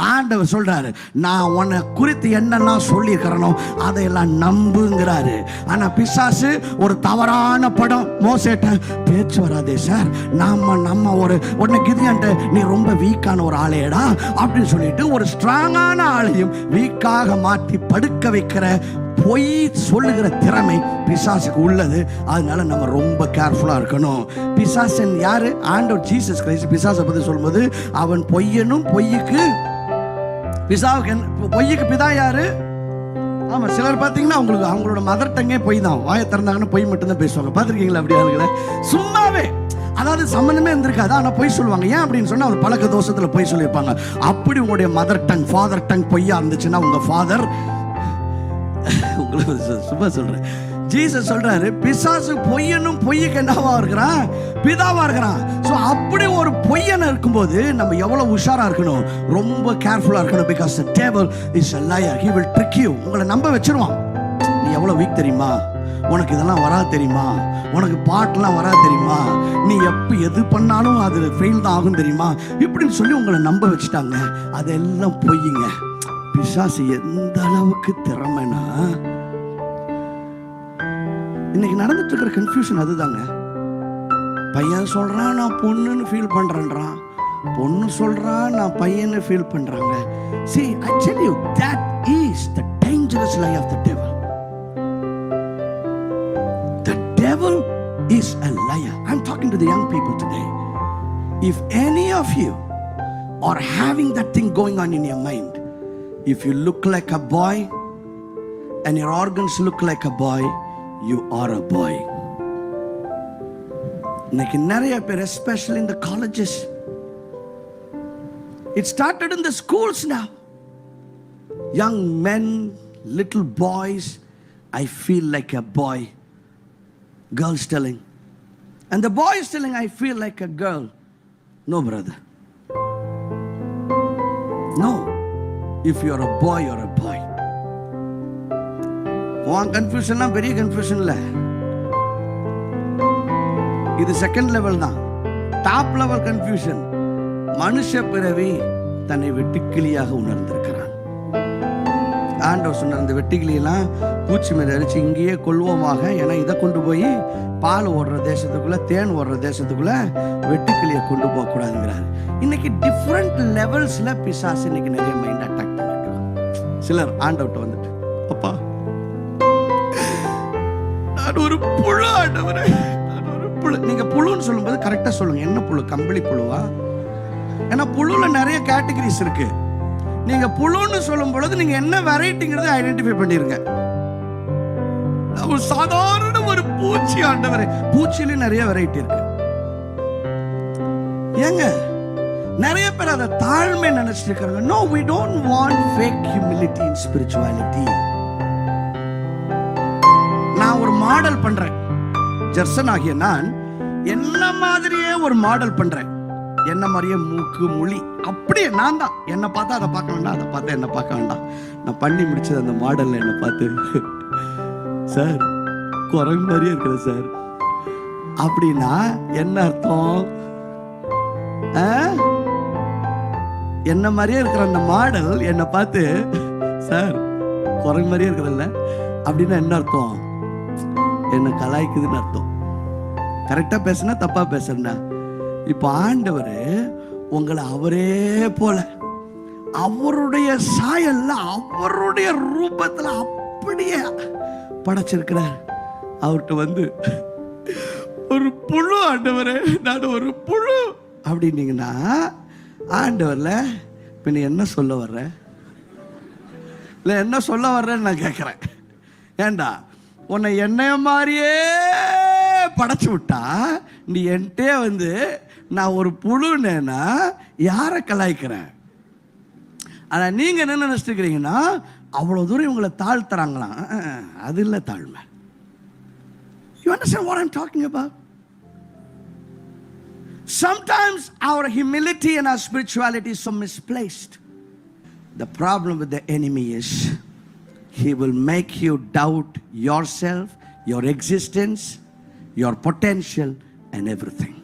ஆண்டவர் சொல்றாரு, நான் உன்னை குறித்து என்னென்ன சொல்லியிருக்கிறனோ அதையெல்லாம் நம்புங்கிறாரு. ஆனா பிசாசு ஒரு தவறான படம் மோசேட்ட பேச்சு வராதே சார், நம்ம ஒரு உடனே கிதியான்ட்ட நீ ரொம்ப வீக்கான ஒரு ஆளையடா அப்படின்னு சொல்லிட்டு ஒரு ஸ்ட்ராங்கான ஆளையும் வீக்காக மாற்றி படுக்க வைக்கிற பொய் சொல்லுகிற திறமை பிசாசுக்கு உள்ளது. அதனால நம்ம ரொம்ப கேர்ஃபுல்லா இருக்கணும். பிசாசன் யாரு? ஆண்டவர் ஜீசஸ் கிரைஸ்ட் பிசாசை பத்தி சொல்லும்போது அவன் பொய்யனும் பொய்யுக்கு பொய்யுக்கு பிதா யாரு? ஆமா, சிலர் பார்த்தீங்கன்னா அவங்களோட மதர் டங்கே பொய் தான். வாயை திறந்தாங்கன்னு பொய் மட்டும்தான் பேசுவாங்க. பார்த்துருக்கீங்களா அப்படி ஆளுகளை? சும்மாவே, அதாவது சம்பந்தமே இருந்திருக்காது, ஆனால் பொய் சொல்லுவாங்க. ஏன் அப்படின்னு சொன்னா அவர் பழக்க தோஷத்துல பொய் சொல்லியிருப்பாங்க. அப்படி உங்களுடைய மதர் டங் ஃபாதர் டங் பொய்யா இருந்துச்சுன்னா உங்க ஃபாதர் உங்களுக்கு சும்மா சொல்றேன். ஜீசஸ் சொல்றாரு, பிசாசு பொய்யனும் பொய்யுக்கு என்னவா இருக்கிறான்? பிதாவா இருக்கிறான். ஸோ அப்படி ஒரு பொய்யன் இருக்கும்போது நம்ம எவ்வளவு உஷாரா இருக்கணும், ரொம்ப கேர்ஃபுல்லா இருக்கணும். Because the devil is a liar. He will trick you. உங்களை நம்ப வச்சிருவான். நீ எவ்வளவு வீக் தெரியுமா, உனக்கு இதெல்லாம் வராது தெரியுமா, உனக்கு பாட்டெல்லாம் வராது தெரியுமா, நீ எப்போ எது பண்ணாலும் அது ஃபெயில் தான் ஆகும் தெரியுமா, இப்படின்னு சொல்லி உங்களை நம்ப வச்சுட்டாங்க. அதெல்லாம் பொய்யுங்க. பிசாசு எந்த அளவுக்கு திறமைனா, இன்னைக்கு நடந்துட்டு இருக்கிற கன்ஃபியூஷன் அதுதாங்க. பையன் சொல்றான் நான் பொண்ணுன்னு ஃபீல் பண்றேன்றான், பொண்ணு சொல்றான் நான் பையன்னு ஃபீல் பண்றாங்க. See, I tell you, that is the dangerous lie of the devil. The devil is a liar. I'm talking to the young people today. If any of you are having that thing going on in your mind, if you look like a boy and your organs look like a boy, you are a boy. இன்னைக்கு நிறைய பேர், especially in the colleges, it started in the schools now. Young men, little boys, I feel like a boy. Girls telling, and the boy is telling, I feel like a girl. No, brother. No. If you are a boy, you are a boy. உன் கன்ஃபியூஷன்லாம் பெரிய confusion இல்லை. இது second level தான். Top level confusion, மனுஷ பிறவி தன்னை வெட்டுக்கிளியாக உணர்ந்திருக்கிறான். ஆண்டவர் சொன்னார், இந்த வெட்டுக்கிளியெல்லாம் பூச்சி மேல அடிச்சு இங்கேயே கொள்வோமாக, ஏன்னா இதை கொண்டு போய் பால் ஓடுற தேசத்துக்குள்ள, தேன் ஓடுற தேசத்துக்குள்ள வெட்டுக்கிளியை கொண்டு போக கூடாதுங்கிறாரு. இன்னைக்கு டிஃப்ரெண்ட் லெவல்ஸ்ல பிசாசு இன்னைக்கு நிறைய மைண்ட் அட்டாக் பண்ணிட்டு, சிலர் ஆண்டவர்ட்ட வந்துட்டு, அப்பா நான் ஒரு புழு ஆண்டவரே, நான் ஒரு புழு. நீங்க புழுன்னு சொல்லும்போது கரெக்டா சொல்லுங்க, என்ன புழு? கம்பளி புழுவா? ஏன்னா புழுல நிறைய கேட்டகரிஸ் இருக்கு. நீங்க புழுன்னு சொல்லும் பொழுது நீங்க என்ன வெரைட்டிங்கிறத ஐடென்டிஃபை பண்ணிருங்க. ஒரு சாதாரண ஒரு பூச்சி ஆண்டவரே, பூச்சியில நிறைய வெரைட்டி இருக்கு. ஏங்க நிறைய பேர் அதை தாழ்மை நினைச்சிட்டு இருக்காங்க. No, we don't want fake humility in spirituality. நான் ஒரு மாடல் பண்றேன், ஜெர்சன் ஆகிய நான் என்ன மாதிரியே ஒரு மாடல் பண்றேன். என்ன மாதிரியே மூக்கு மொழி அப்படியே நான் தான். என்ன பார்த்தா அதை பார்க்க வேண்டாம், அதை பார்த்தா என்ன பார்க்க வேண்டாம். நான் பண்ணி முடிச்சது அந்த மாடல்ல என்ன பார்த்து, சார் குரங்கு மாதிரியே இருக்கிற சார் அப்படின்னா என்ன அர்த்தம்? என்ன மாதிரியே இருக்கிற அந்த மாடல் என்னை பார்த்து, சார் குரங்கு மாதிரியே இருக்கிறல்ல அப்படின்னா என்ன அர்த்தம்? என்ன கலாய்க்குதுன்னு அர்த்தம். கரெக்டா பேசுனா தப்பா பேசுறா. இப்ப ஆண்டவர் உங்களை அவரே போல அவருடைய சாயல்ல அவருடைய ரூபத்துல அப்படியே படைச்சிருக்கிறார். அவர்கிட்ட வந்து ஒரு புழு ஆண்டவரே, நான் ஒரு புழு அப்படின்னீங்கன்னா ஆண்டவர்ல இப்ப நீ என்ன சொல்ல வர்ற? இல்ல என்ன சொல்ல வர்றேன்னு நான் கேட்கிறேன். ஏண்டா உன்னை என்னைய மாதிரியே படைச்சு விட்டா நீ என்கிட்டே வந்து நான் ஒரு புழுன்னா யாரை கலாய்க்கிறேன்? ஆனா நீங்க என்ன நினைச்சிருக்கிறீங்கன்னா அவ்வளவு தூரம் இவங்களை தாழ்த்துறாங்களாம். அது இல்லை தாழ்மை. You understand what I'm talking about? Sometimes our humility and our spirituality is so misplaced. The problem with the enemy is he will make you doubt yourself, your existence, your potential and everything.